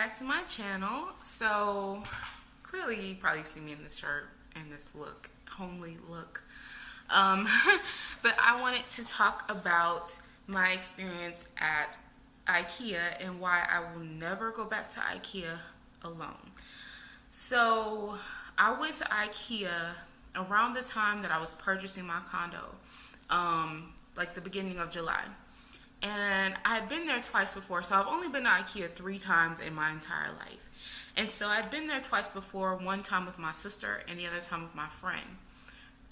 back to my channel. So clearly you probably see me in this shirt and this look, homely look. Um, but I wanted to talk about my experience at Ikea and why I will never go back to Ikea alone. So I went to Ikea around the time that I was purchasing my condo, like the beginning of July. And I had been there twice before, so I've only been to Ikea 3 times in my entire life. And so I'd been there twice before, one time with my sister and the other time with my friend.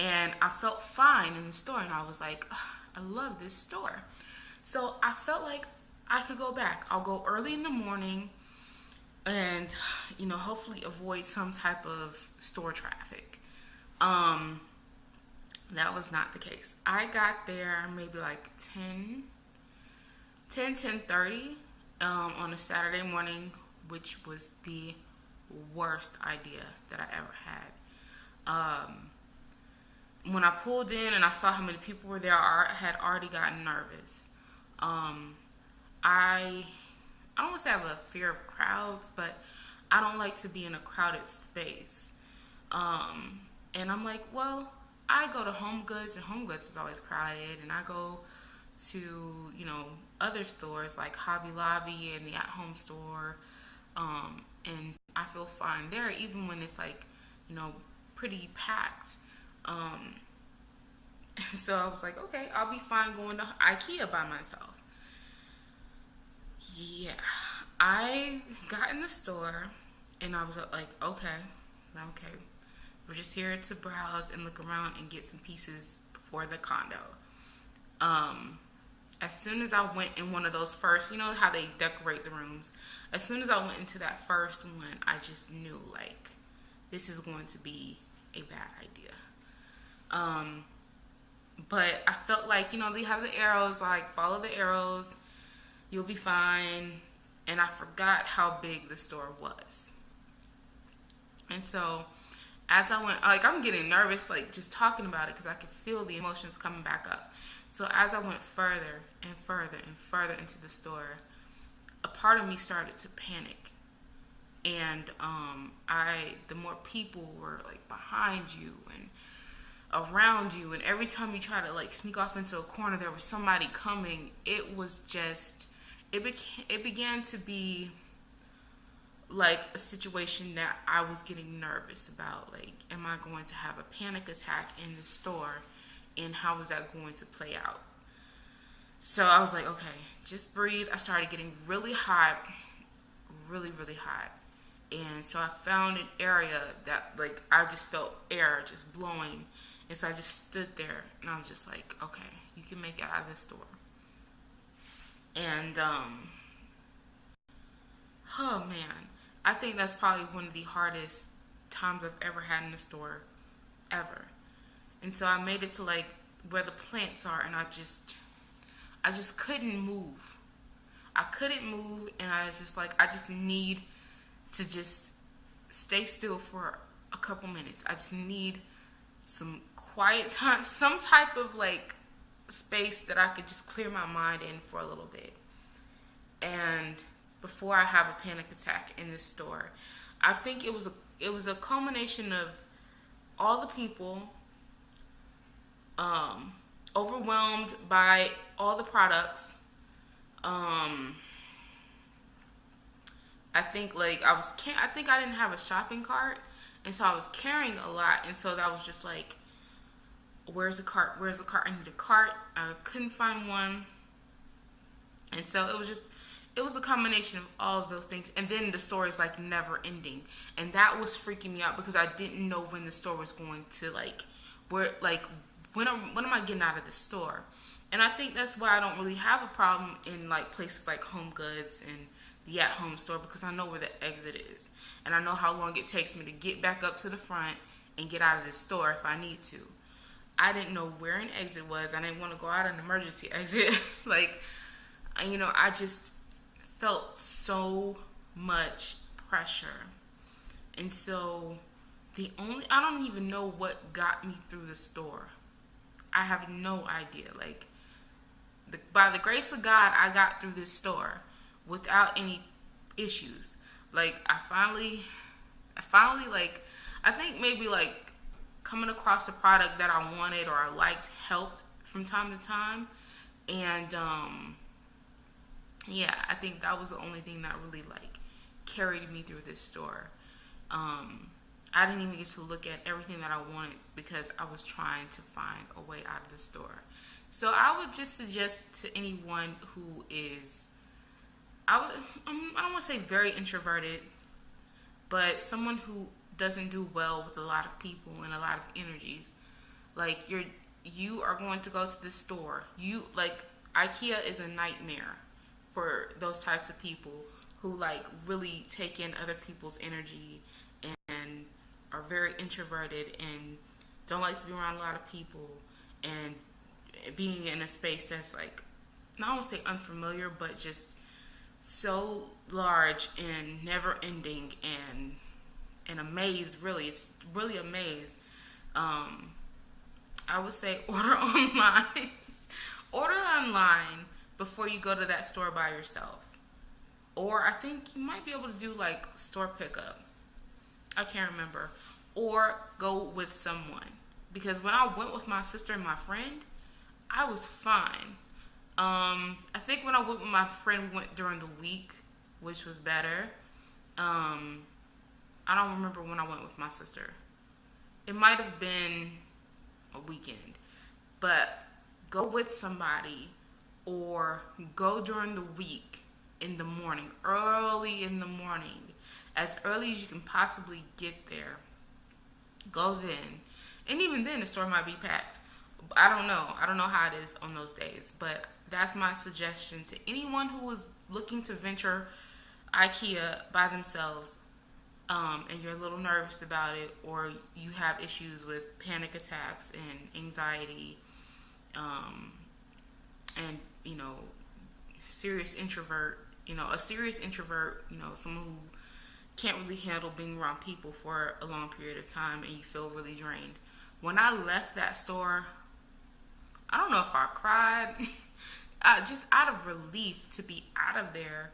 And I felt fine in the store, and I was like, I love this store. So I felt like I could go back. I'll go early in the morning and, hopefully avoid some type of store traffic. That was not the case. I got there maybe like 10:30 on a Saturday morning, which was the worst idea that I ever had. When I pulled in and I saw how many people were there, I had already gotten nervous. I don't want to say I have a fear of crowds, but I don't like to be in a crowded space. And I'm like, well, I go to Home Goods, and Home Goods is always crowded, and I go to, other stores like Hobby Lobby and the At Home store, and I feel fine there, even when it's like, pretty packed. So I was like, okay, I'll be fine going to Ikea by myself. Yeah, I got in the store, and I was like, okay, we're just here to browse and look around and get some pieces for the condo. As soon as I went in one of those first, how they decorate the rooms. As soon as I went into that first one, I just knew, like, this is going to be a bad idea. But I felt like, they have the arrows, like, follow the arrows, you'll be fine. And I forgot how big the store was. And so, as I went, like, I'm getting nervous, like, just talking about it, because I could feel the emotions coming back up. So as I went further and further and further into the store, a part of me started to panic. And the more people were, like, behind you and around you, and every time you try to, like, sneak off into a corner, there was somebody coming. It was just, it began to be like a situation that I was getting nervous about. Like, am I going to have a panic attack in the store, and how is that going to play out? So I was like, okay, just breathe. I started getting really hot, really, really hot. And so I found an area that, like, I just felt air just blowing. And so I just stood there, and I was just like, okay, you can make it out of this store. And, oh man, I think that's probably one of the hardest times I've ever had in a store, ever. And so I made it to, like, where the plants are, and I just couldn't move. I couldn't move, and I was just like, I just need to just stay still for a couple minutes. I just need some quiet time, some type of, like, space that I could just clear my mind in for a little bit. And before I have a panic attack in this store, I think it was a culmination of all the people, overwhelmed by all the products. I think, like, I think I didn't have a shopping cart, and so I was carrying a lot, and so that was just like, where's the cart? Where's the cart? I need a cart. I couldn't find one, and so it was a combination of all of those things. And then the store is, like, never ending, and that was freaking me out because I didn't know when the store was going to, like, when am I getting out of the store? And I think that's why I don't really have a problem in, like, places like Home Goods and the At Home store, because I know where the exit is, and I know how long it takes me to get back up to the front and get out of this store if I need to. I didn't know where an exit was. I didn't want to go out an emergency exit. Like, I just felt so much pressure. And so I don't even know what got me through the store. I have no idea. Like, by the grace of God, I got through this store without any issues. Like I finally like, I think maybe like coming across a product that I wanted or I liked helped from time to time, and yeah, I think that was the only thing that really like carried me through this store. Um, I didn't even get to look at everything that I wanted because I was trying to find a way out of the store. So I would just suggest to anyone who is, I don't want to say very introverted, but someone who doesn't do well with a lot of people and a lot of energies, like you are going to go to the store. You like IKEA is a nightmare for those types of people who like really take in other people's energy and are very introverted and don't like to be around a lot of people, and being in a space that's like, not want to say unfamiliar, but just so large and never ending, and a maze. Really, it's really a maze. I would say order online. Order online before you go to that store by yourself. Or I think you might be able to do like store pickup. I can't remember. Or go with someone. Because when I went with my sister and my friend, I was fine. I think when I went with my friend, we went during the week, which was better. I don't remember when I went with my sister. It might have been a weekend. But go with somebody or go during the week in the morning, early in the morning, as early as you can possibly get there. Go then. And even then, the store might be packed. I don't know. I don't know how it is on those days. But that's my suggestion to anyone who is looking to venture IKEA by themselves, and you're a little nervous about it, or you have issues with panic attacks and anxiety, and serious introvert, a serious introvert, someone who can't really handle being around people for a long period of time, and you feel really drained. When I left that store, I don't know if I cried, just out of relief to be out of there.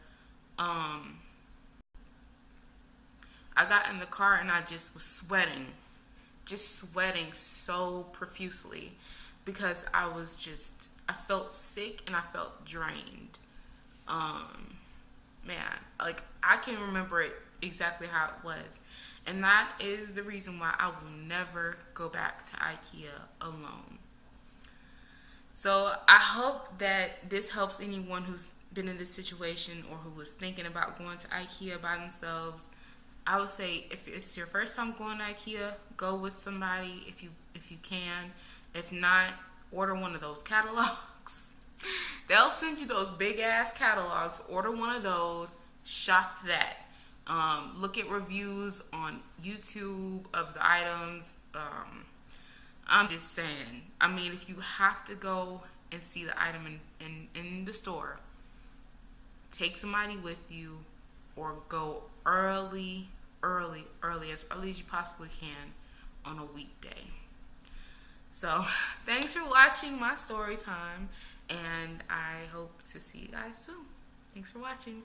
I got in the car and I just was sweating so profusely because I felt sick and I felt drained. Man, like I can remember it exactly how it was. And that is the reason why I will never go back to IKEA alone. So I hope that this helps anyone who's been in this situation or who was thinking about going to IKEA by themselves. I would say if it's your first time going to IKEA, go with somebody if you can. If not, order one of those catalogs. They'll send you those big ass catalogs. Order one of those. Shop that. Look at reviews on YouTube of the items. I'm just saying. I mean, if you have to go and see the item in the store, take somebody with you, or go early as you possibly can on a weekday. So, thanks for watching my story time, and I hope to see you guys soon. Thanks for watching.